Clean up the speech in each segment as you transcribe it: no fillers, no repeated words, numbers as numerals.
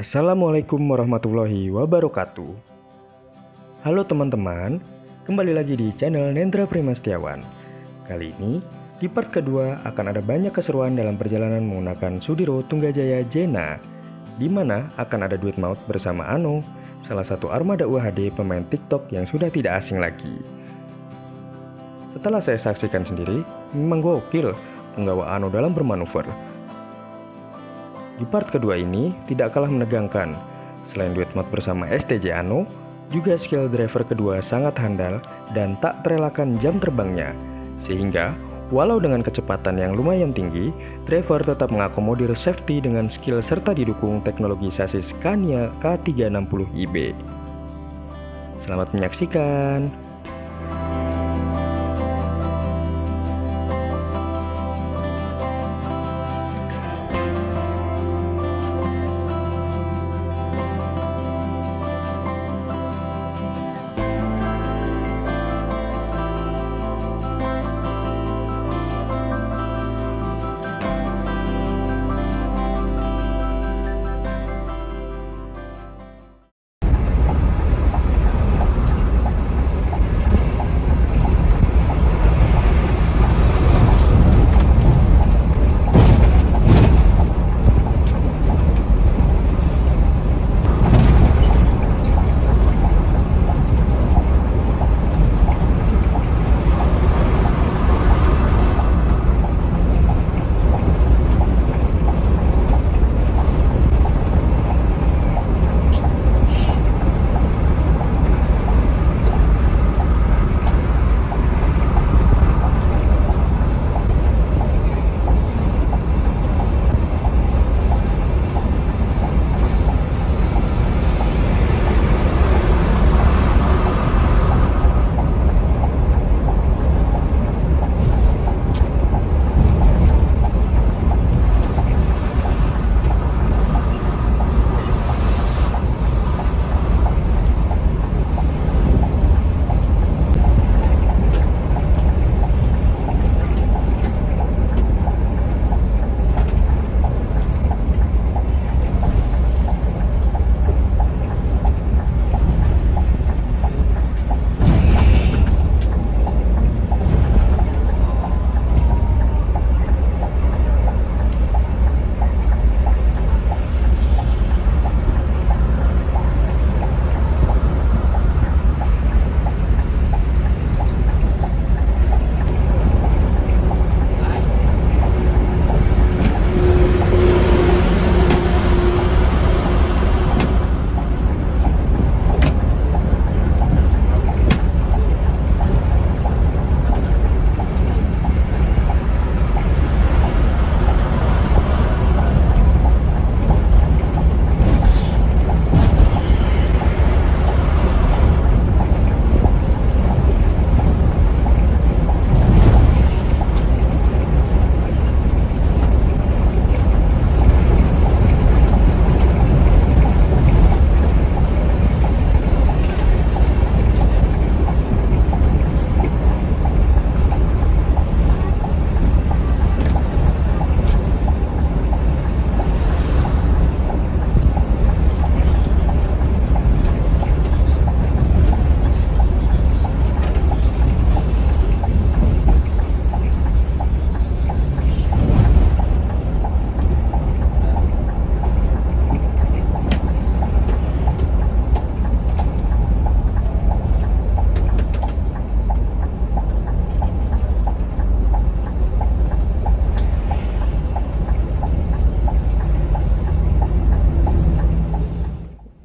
Assalamualaikum warahmatullahi wabarakatuh. Halo teman-teman, kembali lagi di channel Nendra Prima Setiawan. Kali ini, di part kedua akan ada banyak keseruan dalam perjalanan menggunakan Sudiro Tunggajaya Jena, di mana akan ada duet maut bersama Ano, salah satu armada UHD pemain TikTok yang sudah tidak asing lagi. Setelah saya saksikan sendiri, memang gokil penggawa Ano dalam bermanuver. Di part kedua ini tidak kalah menegangkan. Selain duet maut bersama STJ Ano, juga skill driver kedua sangat handal dan tak terelakkan jam terbangnya. Sehingga, walau dengan kecepatan yang lumayan tinggi, driver tetap mengakomodir safety dengan skill serta didukung teknologi sasis Scania K360IB. Selamat menyaksikan.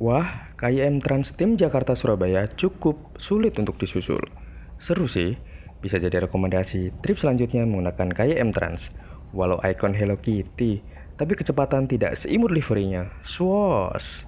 Wah, KYM Trans Tim Jakarta Surabaya cukup sulit untuk disusul. Seru sih, bisa jadi rekomendasi trip selanjutnya menggunakan KYM Trans. Walau ikon Hello Kitty, tapi kecepatan tidak seimur liverinya. Swos.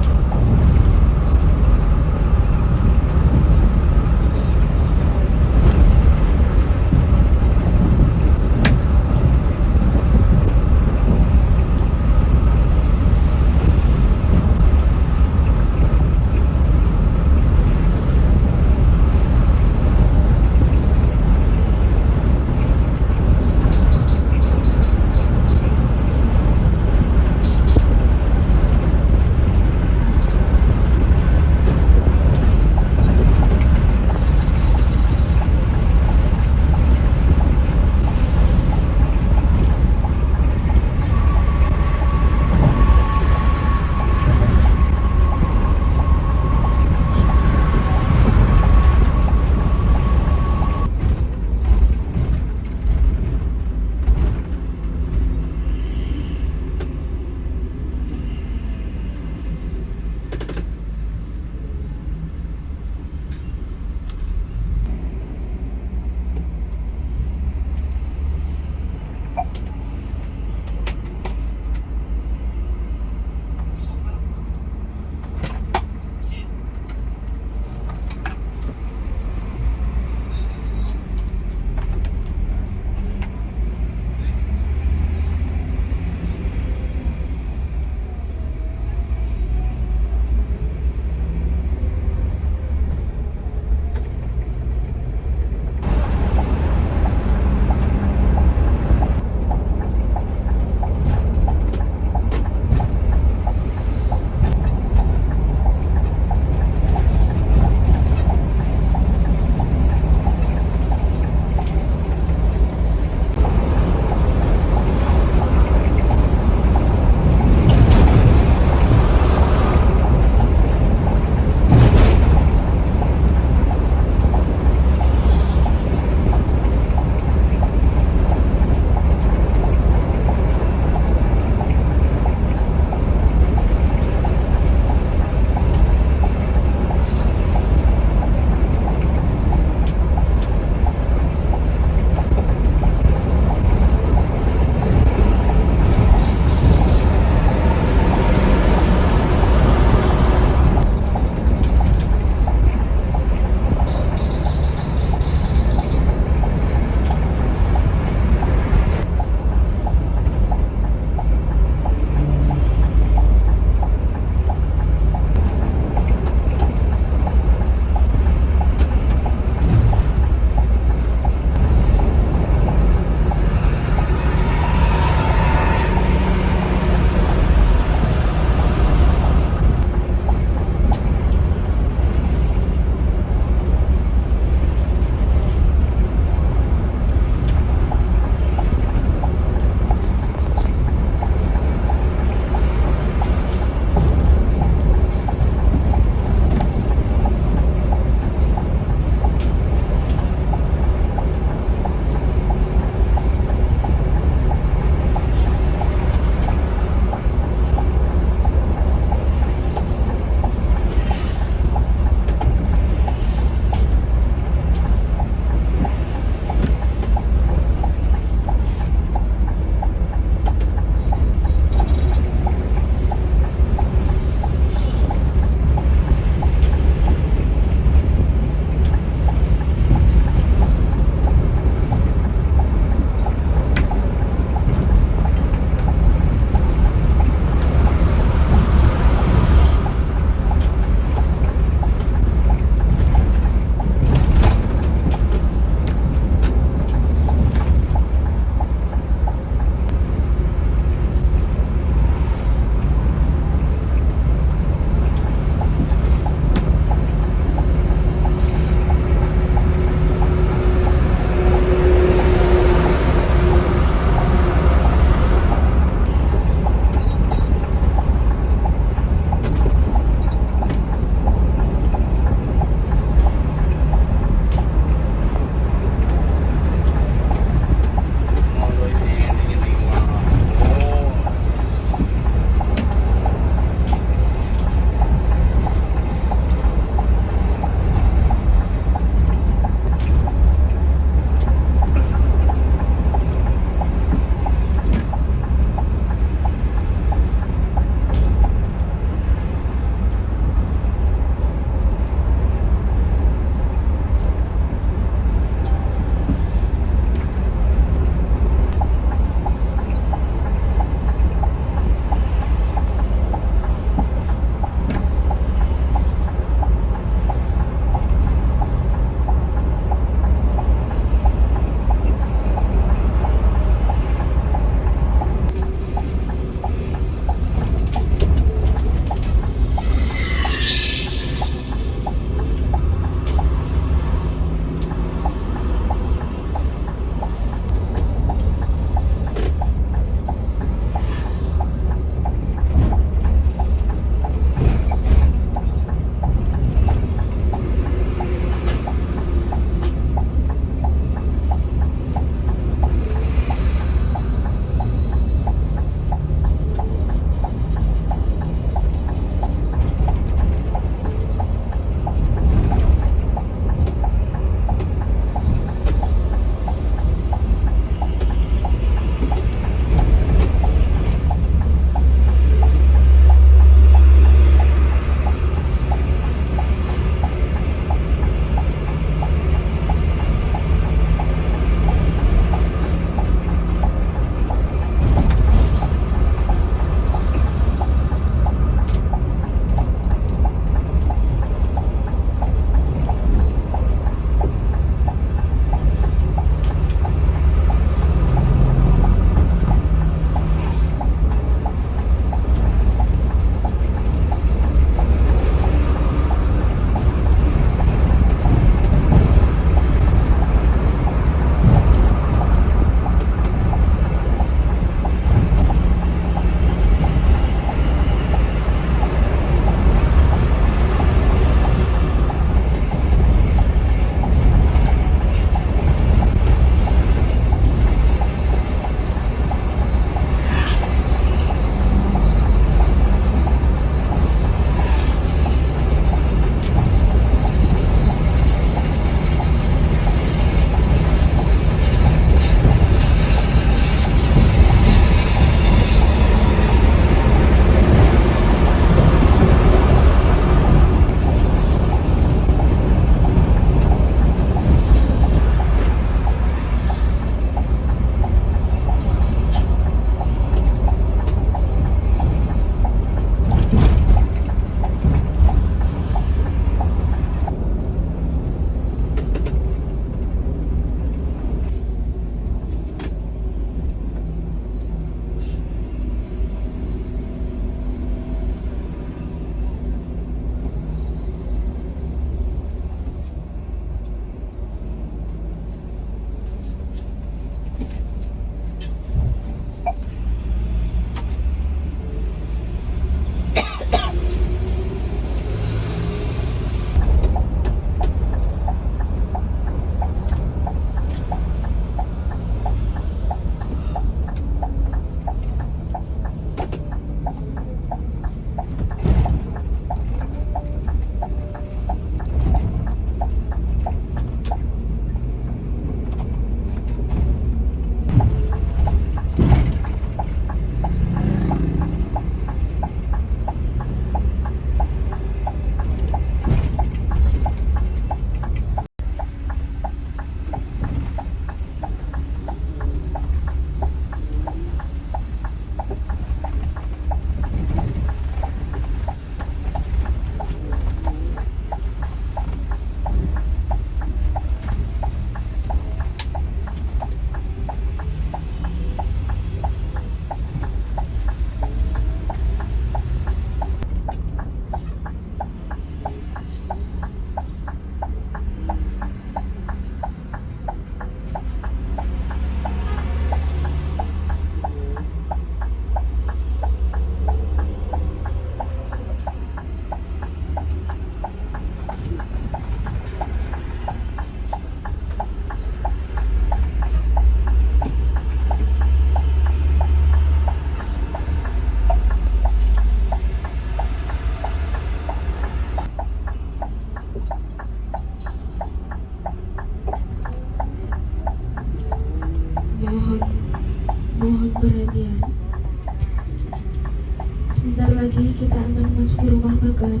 kita akan memasuki rumah makan.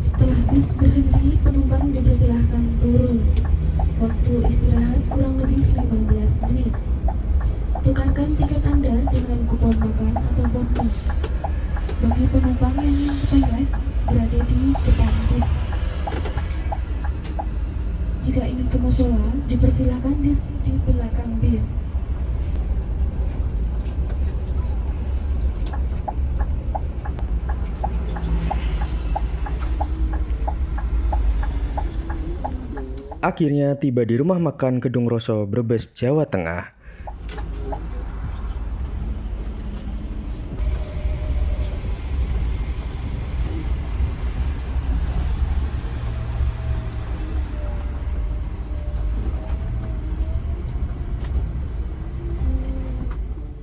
Setelah bis berhenti, penumpang dipersilahkan turun. Waktu istirahat kurang lebih 15 menit. Tukarkan tiket Anda dengan kupon makan atau popcorn. Bagi penumpang yang ingin ke toilet, berada di depan bis. Jika ingin ke musola, dipersilakan di belakang bis. Akhirnya tiba di rumah makan Kedung Roso, Brebes, Jawa Tengah.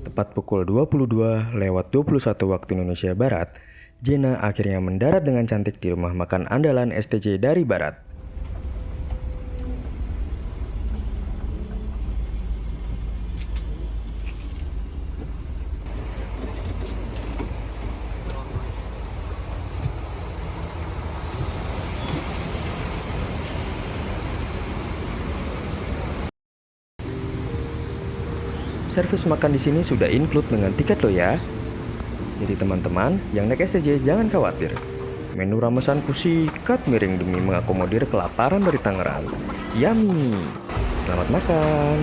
Tepat pukul 22:21 waktu Indonesia Barat, Jena akhirnya mendarat dengan cantik di rumah makan andalan STJ dari Barat. Servis makan di sini sudah include dengan tiket lo ya. Jadi teman-teman yang naik STJ jangan khawatir. Menu ramesanku sikat miring demi mengakomodir kelaparan dari Tangerang. Yummy. Selamat makan.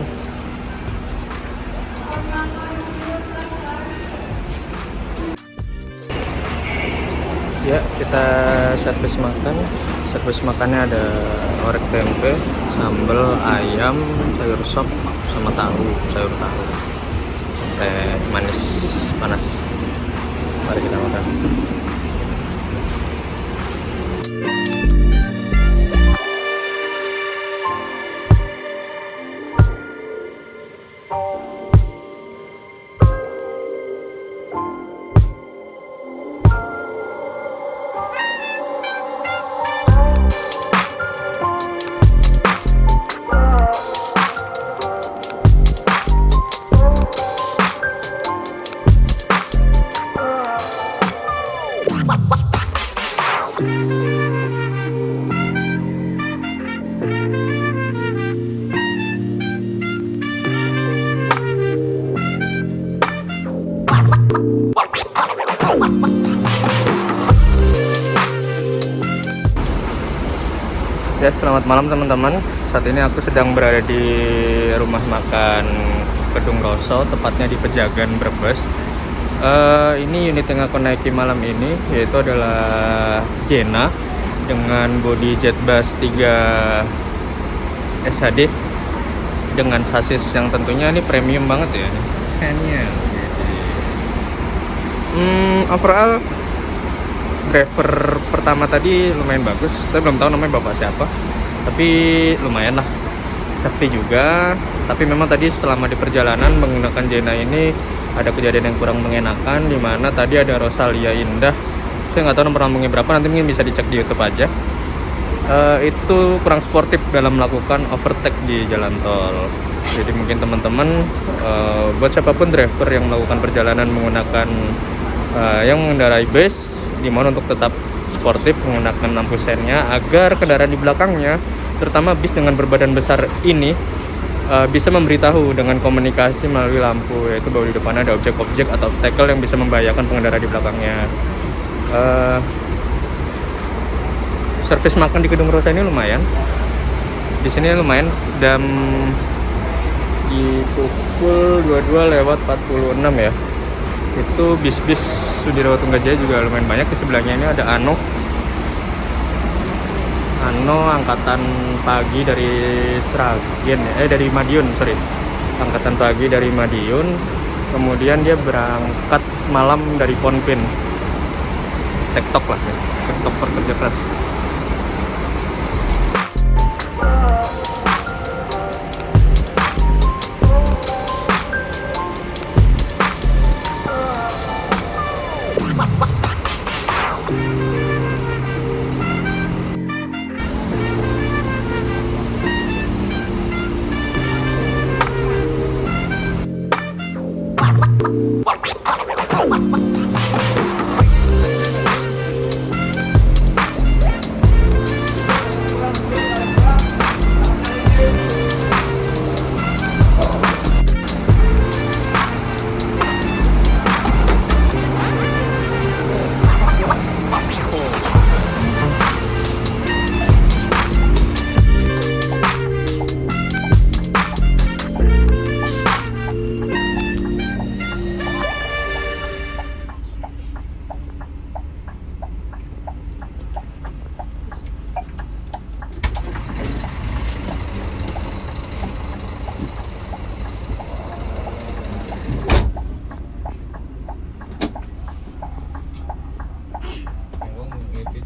Ya, kita servis makan. Servis makannya ada orek tempe, sambal, ayam, sayur sop, sama tahu, sayur tahu, teh manis panas. Mari kita makan. Ya, selamat malam teman-teman. Saat ini aku sedang berada di rumah makan Kedung Roso, tepatnya di Pejagan, Brebes. Ini unit yang aku naiki malam ini yaitu adalah Jena dengan bodi Jetbus 3 SHD dengan sasis yang tentunya ini premium banget ya. Kayaknya overall driver pertama tadi lumayan bagus. Saya belum tahu namanya bapak siapa, tapi lumayan lah, safety juga. Tapi memang tadi selama di perjalanan menggunakan Jena ini ada kejadian yang kurang mengenakan, dimana tadi ada Rosalia Indah. Saya nggak tahu nomor lambungnya berapa, nanti mungkin bisa dicek di YouTube aja. Itu kurang sportif dalam melakukan overtake di jalan tol. Jadi mungkin teman-teman, buat siapapun driver yang melakukan perjalanan menggunakan yang mengendarai bus, dimana untuk tetap sportif menggunakan lampu sennya agar kendaraan di belakangnya, terutama bis dengan berbadan besar ini, bisa memberitahu dengan komunikasi melalui lampu, yaitu bahwa di depannya ada objek-objek atau obstacle yang bisa membahayakan pengendara di belakangnya. Servis makan di Kedung Roso ini lumayan. Di sini lumayan, dan di pukul 22:46 ya. Itu bis-bis Sudirman Tunggajaya juga lumayan banyak. Di sebelahnya ini ada Ano angkatan pagi dari Sragen ya, dari Madiun, sorry, angkatan pagi dari Madiun. Kemudian dia berangkat malam dari Ponpin. TikTok lah ya. TikTok pekerja keras.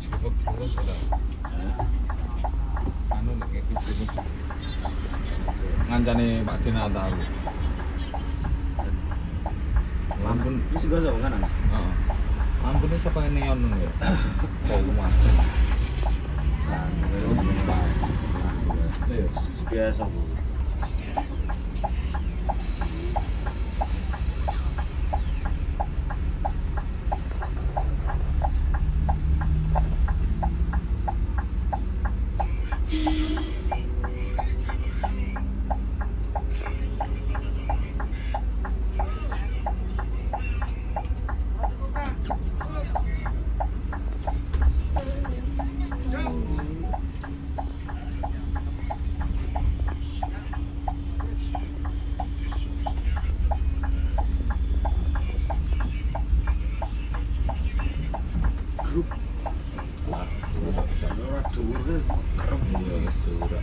Cukup udah. Anu nek iki cukup. Ngancane Pak Dina tahu. Lampun Ini sih gosok kan? heeh. Lampune saka neon ngono ya. Kok lumayan. Iya. Biasa. Grup ora dhuwur kerep Iya, betul.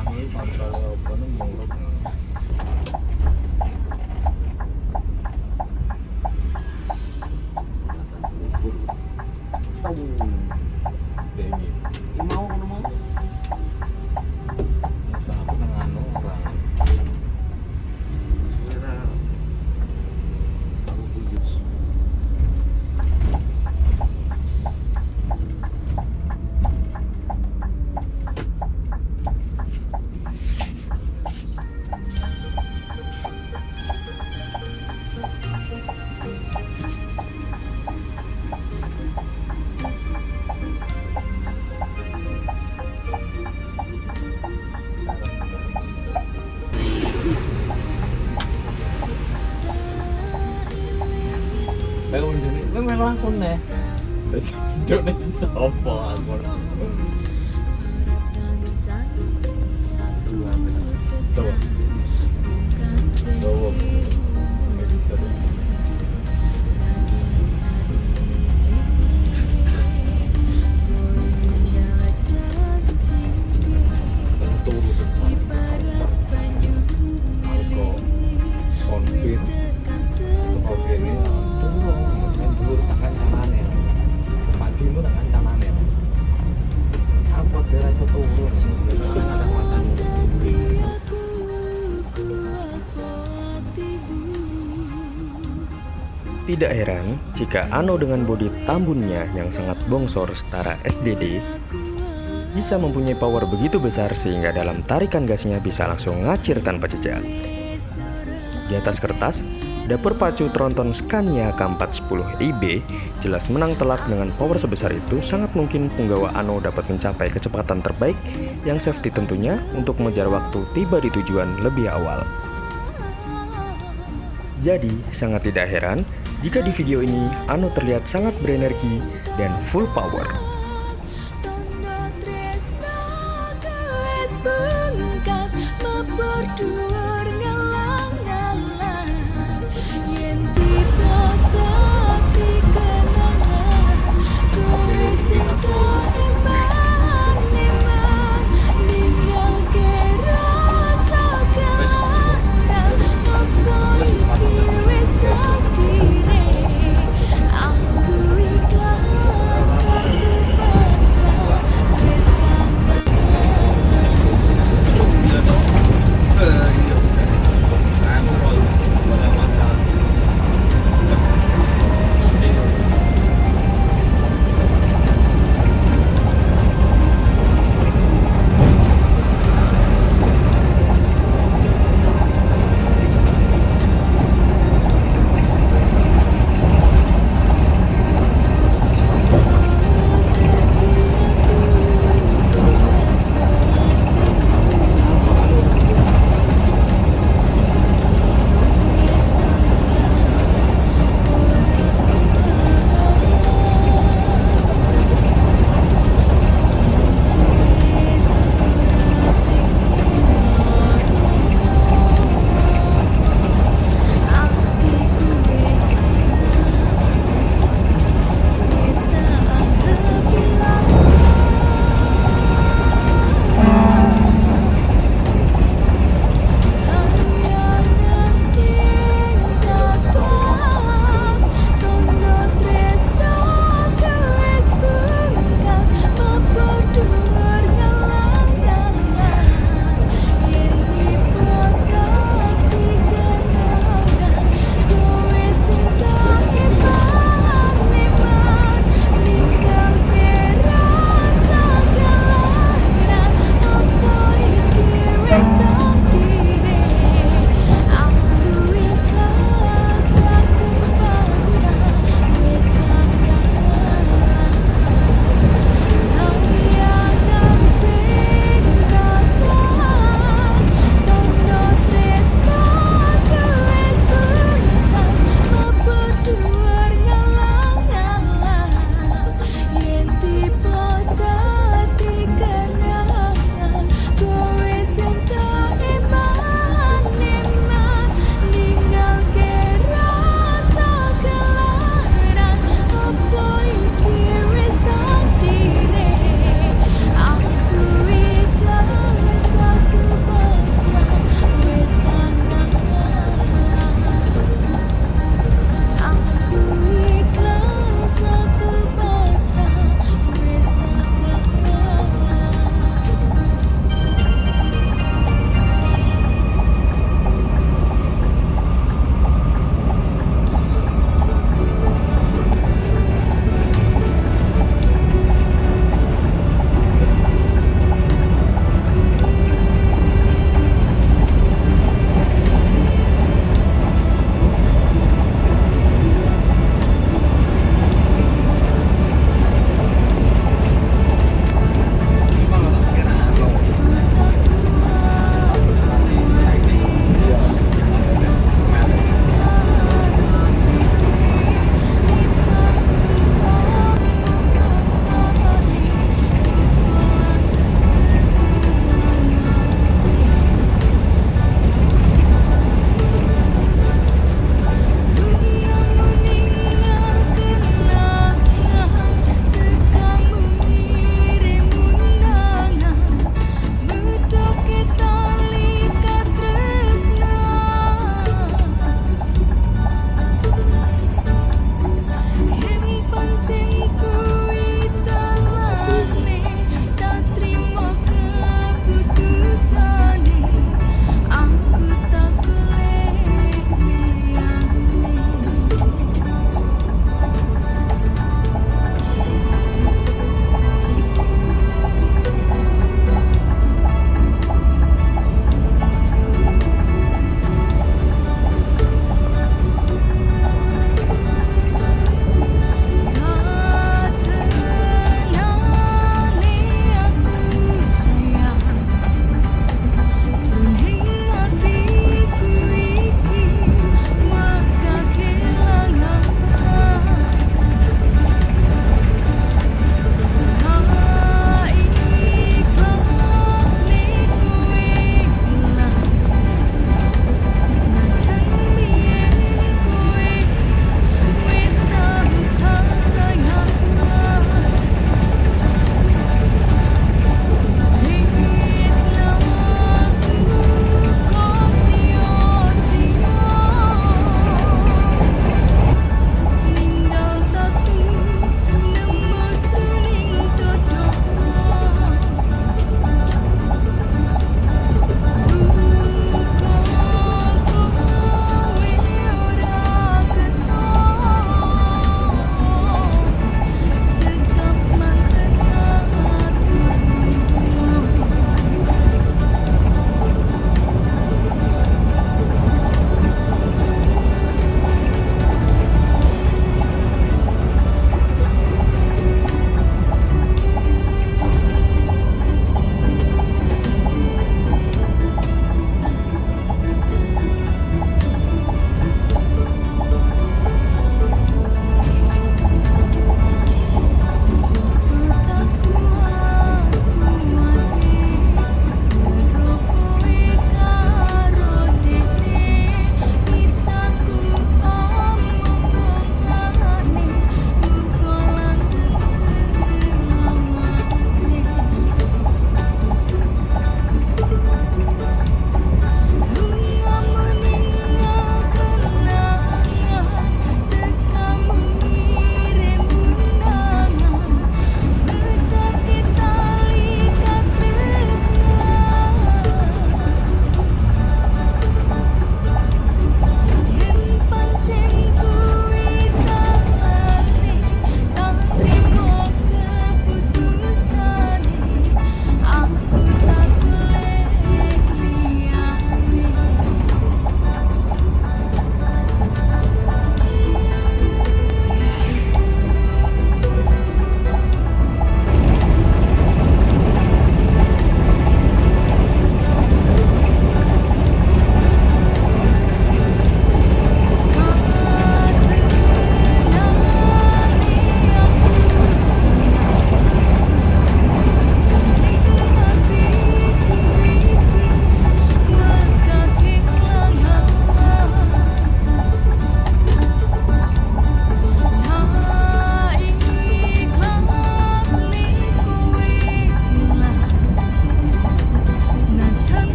Anu iki kontrol apa nih muruk. Dewi. Ini mau ngono mau. Masa aku nang anu orang. Ora. Aku kudus. Bae unjune, kowe melu aku neh. Wis ndone sapa aku. Dua. Coba. Bawa. Nggak bisa tuh. Turu bersama. Alko. Konfir. Oke ini turu main dulu tekan tangannya. Pagi itu tekan tangannya. Apa kira itu turu? Kan ada matanya. Tidak heran jika Ano dengan bodi tambunnya yang sangat bongsor setara SDD bisa mempunyai power begitu besar sehingga dalam tarikan gasnya bisa langsung ngacir tanpa jejak. Di atas kertas, dapur pacu tronton Scania K410IB jelas menang telak. Dengan power sebesar itu sangat mungkin penggawa Ano dapat mencapai kecepatan terbaik yang safety tentunya untuk mengejar waktu tiba di tujuan lebih awal. Jadi, sangat tidak heran jika di video ini Ano terlihat sangat berenergi dan full power.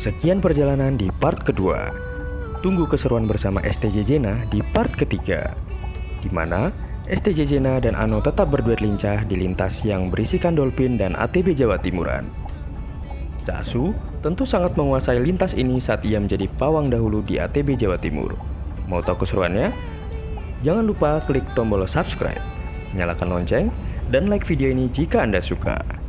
Sekian perjalanan di part kedua. Tunggu keseruan bersama STJ Zena di part ketiga, di mana STJ Zena dan Ano tetap berduet lincah di lintas yang berisikan dolphin dan ATB Jawa Timuran. Casu tentu sangat menguasai lintas ini saat ia menjadi pawang dahulu di ATB Jawa Timur. Mau tahu keseruannya? Jangan lupa klik tombol subscribe, nyalakan lonceng, dan like video ini jika Anda suka.